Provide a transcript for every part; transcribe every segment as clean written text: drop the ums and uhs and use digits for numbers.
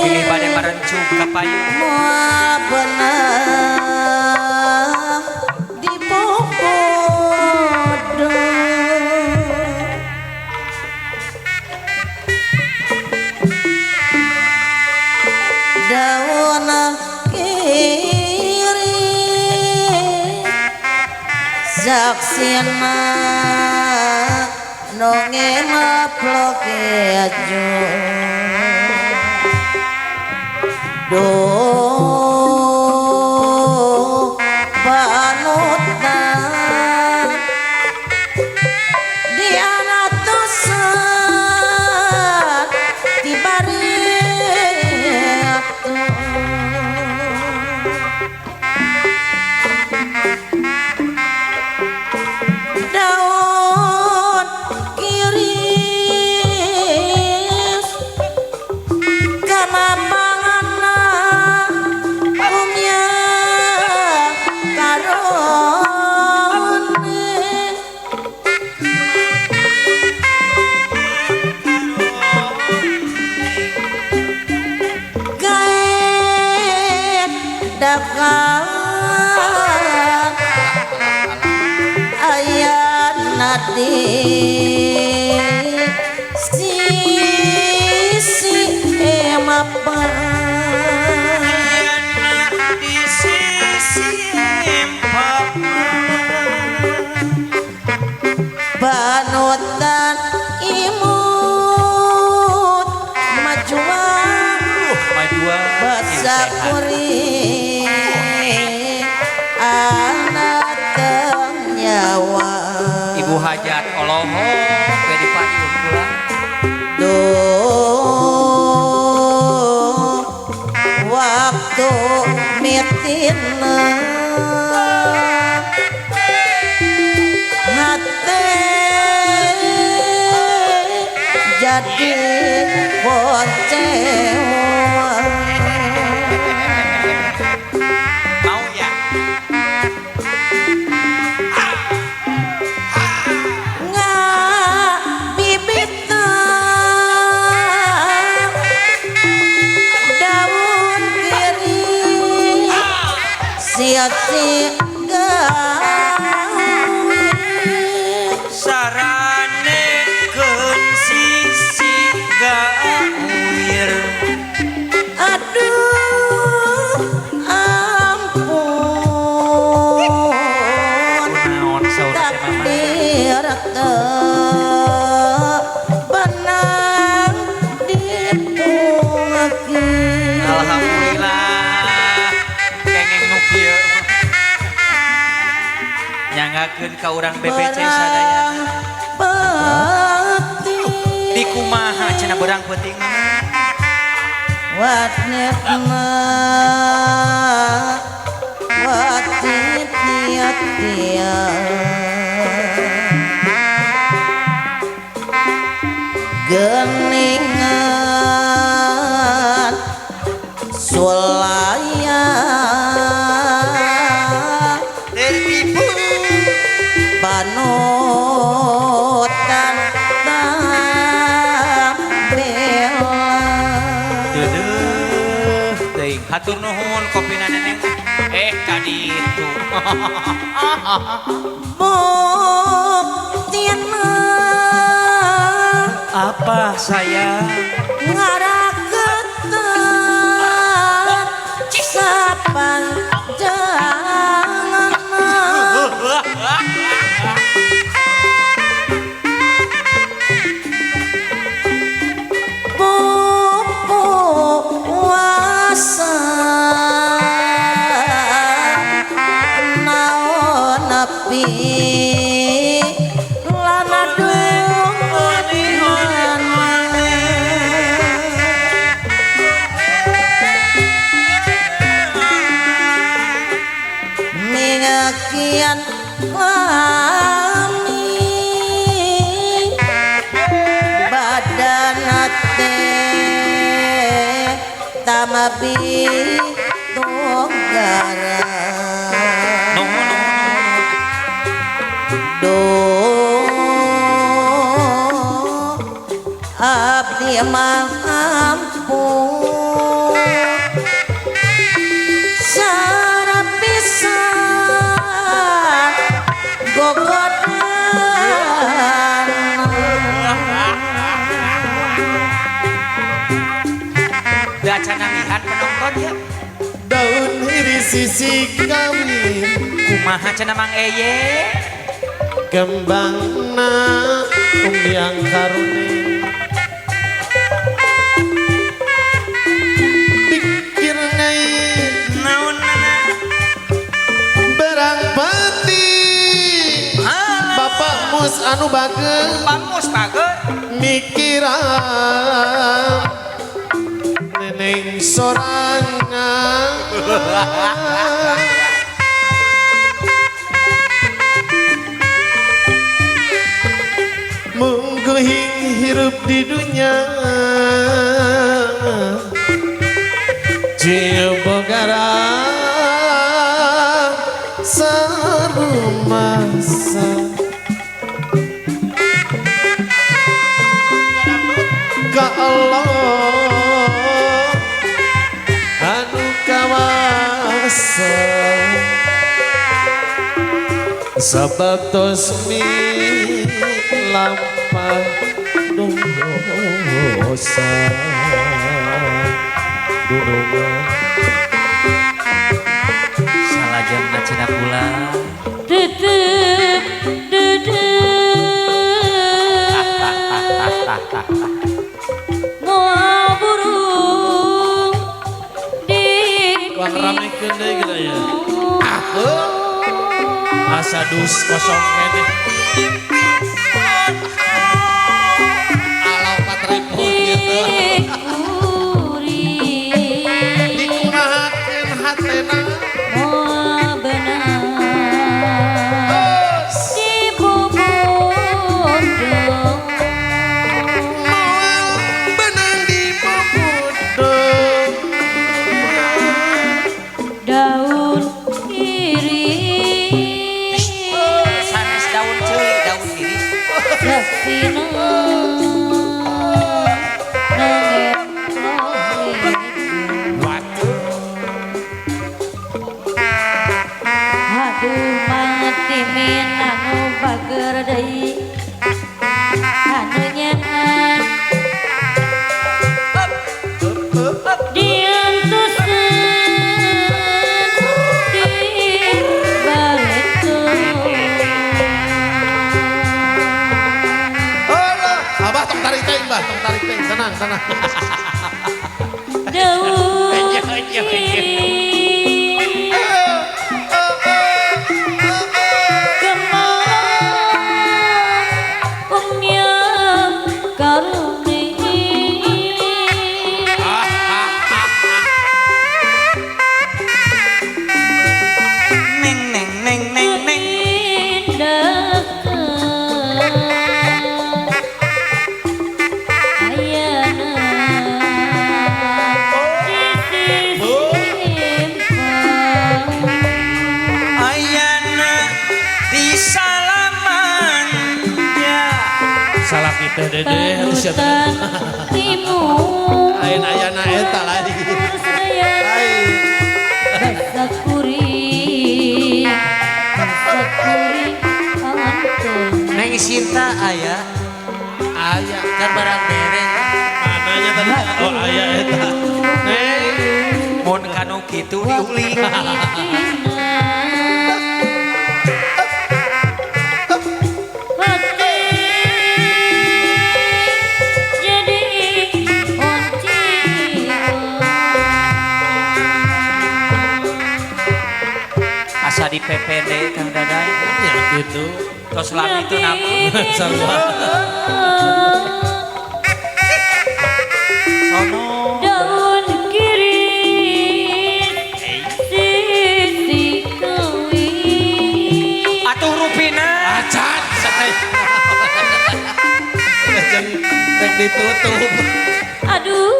Pilih pada merencung ke payung benang di podo daun kiri saksina nongeng maplok aja do panutan di anatosan di bariatu daun kiris kamapangana umya karone gaet dagang ayat nadi sisi emapa di sisi panutan imut majuan basakuri anak nyawa Ibu hajat Oloho ke di payung pulang do waktu mitina hati jadi kecewa mau ya nggak bibita daun kiri sia-sia sarane keun sisi gawir aduh ampun naon saur teh mama takdir benang dipungekeun alhamdulillah kengeng nu kieu nyanggakeun ka urang BPC sadayana peti di kumaha cenah beurang penting watnetna watit geningan sulaya tertipu panutan bela Deuh teuing hatur nuhun kopina neneng kaditu buktina apa sayang ngarang panjangan puasa naon api lana dungan mingakian kami badan tamabi tunggara do abdi mampu sarap pisan gogodan Dacana lihat penonton ya. Daun iri sisi kami Kumaha cenah Mang Eye? kembangna umbiang karuni pikir ngai Naonana? berang pati bapak mus anu bagel Pamus page. mikiran neneng sorangan mungguhing hirup di dunia Ciebogara sarumasa ka Allah anu kawasa sabatos mi lampah dosa dunungan Salajengna cenah kula. titip moal burung di wang ramekeun deui kita ya asa dus kosong kene alau 4.000 gitu dikumahakeun hatena moal benar bos dibubut moal benang di pupudung daun iris Sanes daun ceulik daun iris. saksina Waduh. aduh mati minanu bager deui anu nyahan diantuseun di barekeun Allah abah tong tarik teh mbah tong tarik teh tenang tenang daun Iya, iya, iya. iris kemana umnya karuni Neng neng neng neng neng. indahkeun ayana disimpan Ayana di salaman ya. salah kita dede harus siap panutan timun ayana eta lagi saya basakuri anteng Neng Sinta aya aya kan barang dereng. mananya tadi oh aya eta neng mun kanu kitu diuling asa di PPD Kang Daday Ya gitu. tos lami itu namun Sarwa. sono daun kiri sisi kawi atuh rupina Acan. Jangan rek ditutup. aduh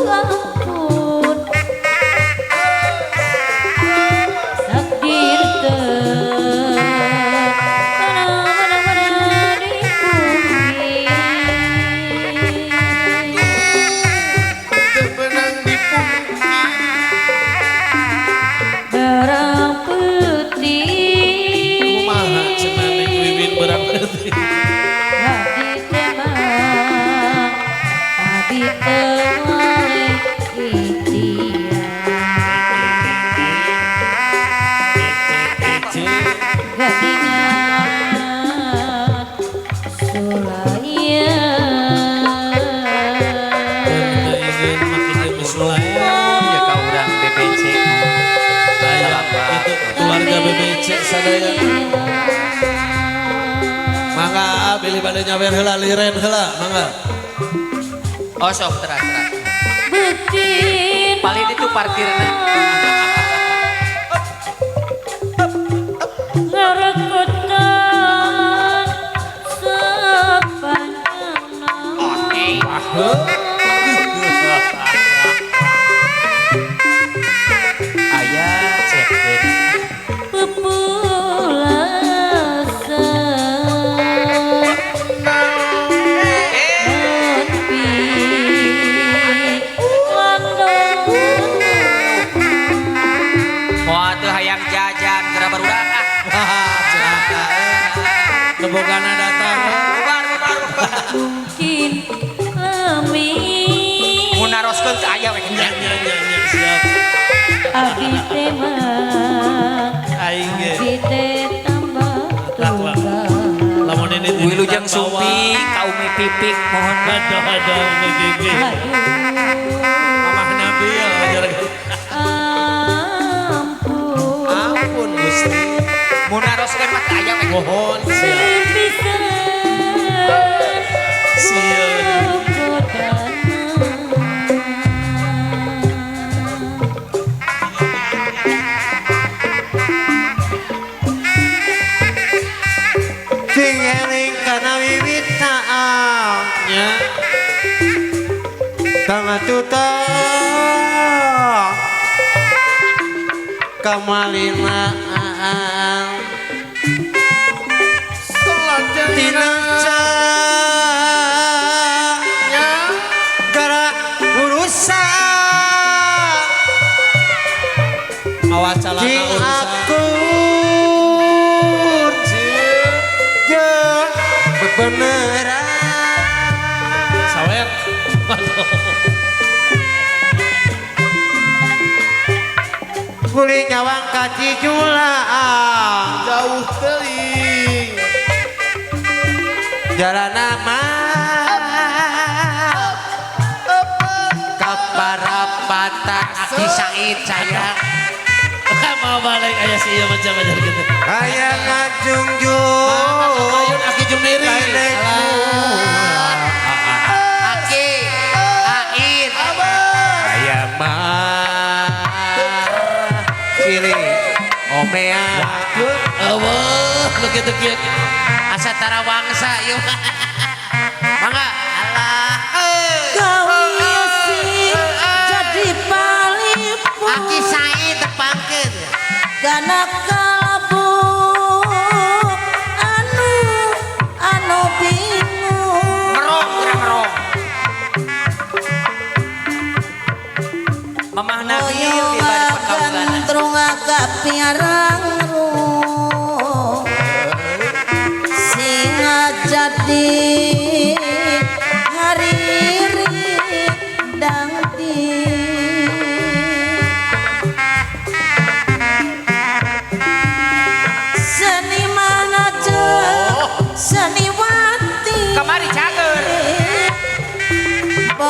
ampun takdir mana di bumi Benang di pungki. barang putih Kumaha cenah ning Wiwin berang putih. hati temang hati temang gadingan sulaya Ingin makin bersulaya. ya ka urang BBC Itu keluarga BBC sadaya. Mangga pilih pada nyawer heula liren heula mangga. oh sok teras bikin paling itu parkirna ngerekotan sepanjang ayah cek deui pepulasan Lempi landung moal teu hayang jajan geura barudak Kebogana datang. bubar mungkin lami mun naroskeun teu aya we Ya siap. abdi temang Aing ge. abdi teh tambah tunggal Lamun ini wilujeng sumping kaumi pipik mohon Ada begini. aduh Mamah Nabi ya ajar. ampun Ampun Gusti. mun naroskeun mah teu aya we Mohon siap. bisa Siap. Sing eling kana wiwitna Ya. tangga tuta kamalina tina Ya. gara urusan Awas calana sing urusan. aku je bebeneran Sawer. Waduh. kuli nyawang kaci julaan Jauh teuing. jalan nama kaparapatan Aki Said saya Mau balik aya si ieu macam ajar gitu. aya Ayun ngajungjung aki jumiri. Aki Ain aya mah cili omea Eueuh begitu kieu. asa tara wangsa yuk mangga alah jadi palipun Aki Said tepangkeun dana kalbu anu bingung merong geura merong mamah nabi di bari pakaulan gandrung agak piarang singa jadi hari dangdi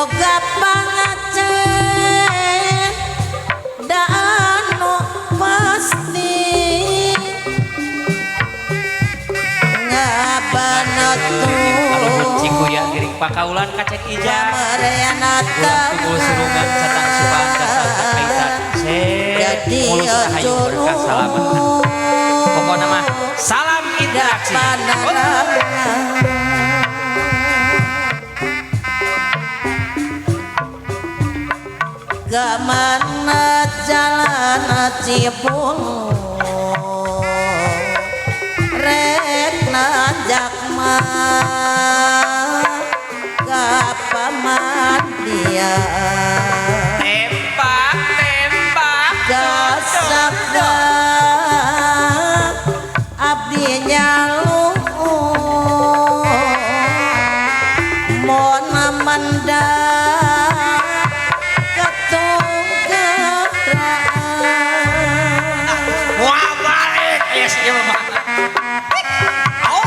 boga pangacen da anu pasti Kalau ciku ya giring pakaulan kacek ija. Ulang tunggu surungan catang subhan dasar kaitan. jadi Mulus rahayu berkah salaman. Pokoknya mah salam interaksi. Kemana jalan Cibulu rek najak mah ka pamandian Tembak, tembak, gasakda abdi nyalu mona mendak ketung geraan Wah balik, yes iya mah.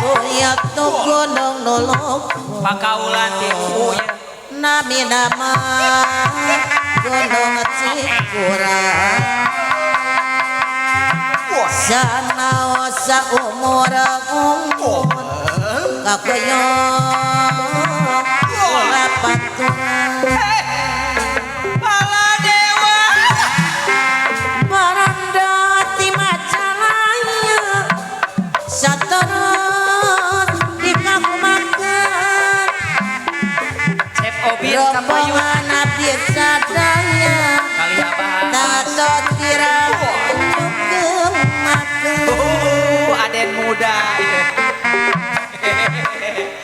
Uyat tu gunung nuluk Pakaulan tipu ya. nami nama gunung Cikura sana saumur umur kakoyong ula paturan Pala dewa. baranda ti Majalaya saturut di kakumakan Cep Obin Kapayu. rombongan abdi sadaya Kali abah. tato tira nyukeun makan Aden muda itu.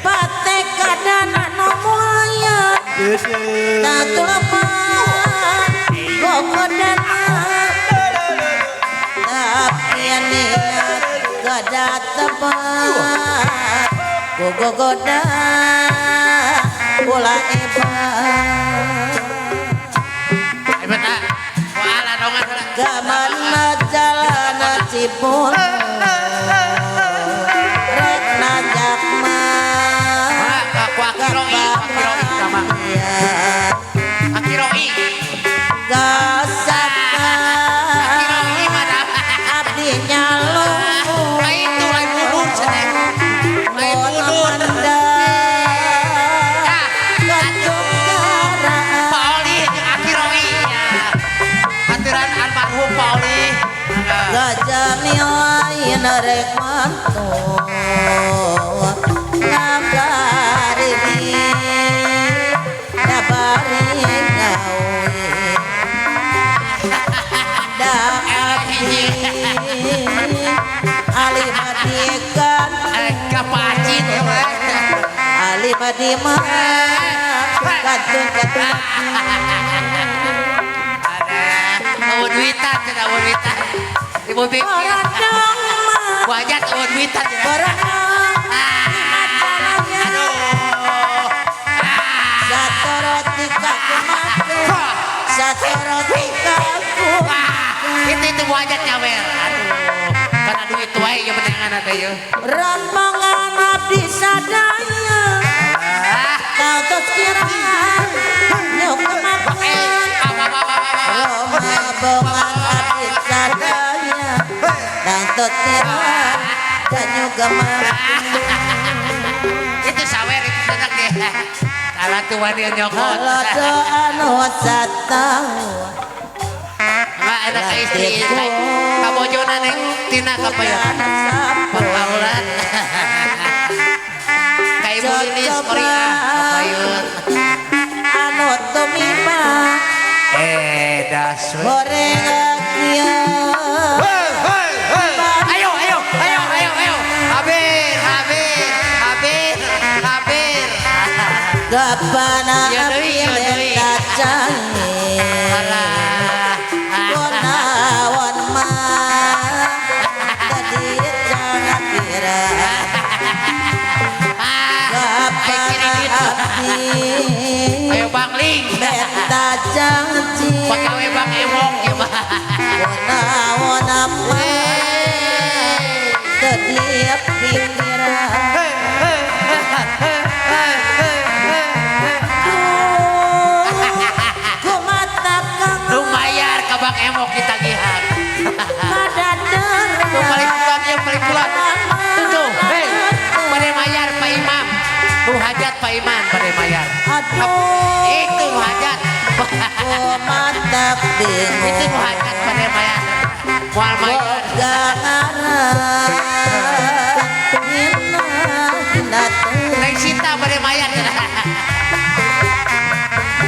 pate kadana nomoya tato lepas gogodana tapi niat gada tebat gogogoda bola ebat Hebat ah. Wala dongan. Gamana jalan Cibul rek najak mah Aku akiroi sama. Akiroi. gasaka Akiroi madam. abdi nyalo Lain tuh lain bulur cenah. Lain bona bulur. mendak katung garaan Pak Oli jeung akiroi nya. Hatiran almarhum Pak Oli. gajah nilai rek mantu nagari dabari gawe da abdi ali madikan Kapacit ya mah. ali madima katun katun Ada awon witan cenah awon witan. Ibu Bik. orang dong mah Wajat awon witan cenah. orang Aduh. satu roti kaku makan satu roti kaku Itu wajatnya wer. Aduh. Karena duit wae ya menengan ada ya. rambangan abdi sadaya kau tos kira nyok kemakan Roma bongan abdi sadaya dan tos kira dan juga makan Itu sawer itu sedang deh. Kalau tuan dia nyokot. kalau doa nu satau Enggak ada ke istri. Kabojona neng tina kapayan. Pengaulan. Kayak ibu lilis Korea. Kapayun. anu tumiba Das. goreng akia Ayo, ayo, ayo, ayo, ayo. Habir, habir, habir, habir. gapana Ya, Dewi, ya, Dewi. kacangin Alah. Gunawan mah tadi jangan kira gapana abdi Ayo Bang Ling. beta janji Pagawe Bang Emok ya Bang. gunawan mah tadi pikiran Bang Emo kita gihan. Kadadang Tuh paling kuat ya paling kuat. Tuh, hei, pada mayar Pak Imam. Tuh hajat Pak Imam pada mayar. Aduh Itu hajat. Kumatak bingung Itu hajat pada mayar. Mual mayar. Boga ngaran Hina teu Neng Sita pada mayar.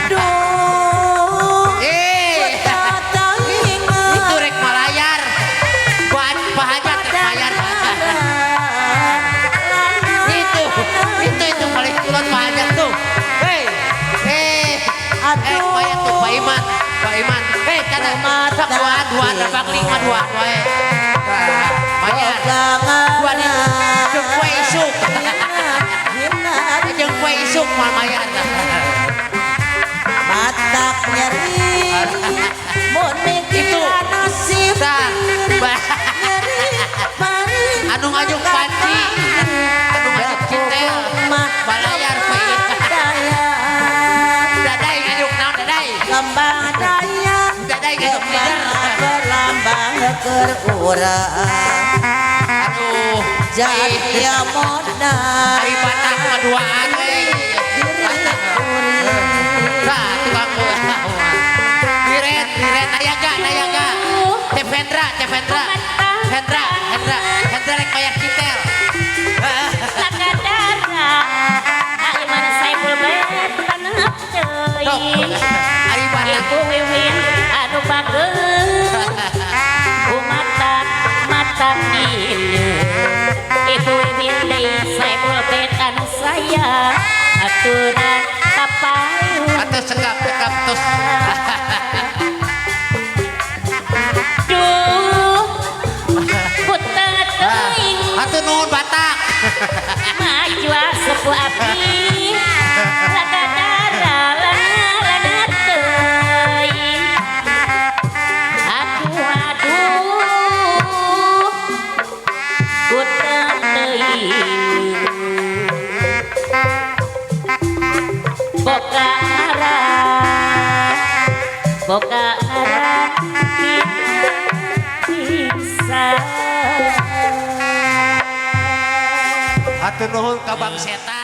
Duh Itu rek malayar. Buat Pak hajat rek mayar. Itu paling kuat Pak hajat tuh. Hei, mayar tuh Pak Iman. Pak Iman. Hei, kada sak dua dabak lima dua. Mayar. Dua di jeung kue isuk. Jeung kue isuk mal mayar. Matak nyeri Mun mikiran nasib Tah. Nyeri pari Anu ngajuk panci. Anu ngajuk cintel. Balayar Pak. Dadai ngajuk naon dadai. Kembang daya Dadai ngajuk lider. Berlambang keur urang Aduh. Jaya modal Ari Batak mah duaan euy. Tah tukang Diret nayaga. Hendra rek bayar citel. Sok. Ari Batak. Aturan kapayu Atau sekap tos. duh putar teuing Atuh nuhun Batak. maju sepuh api lagadara lana teuing aduh putar teuing boga arah bisa Atuh nuhun ka Bang Seta.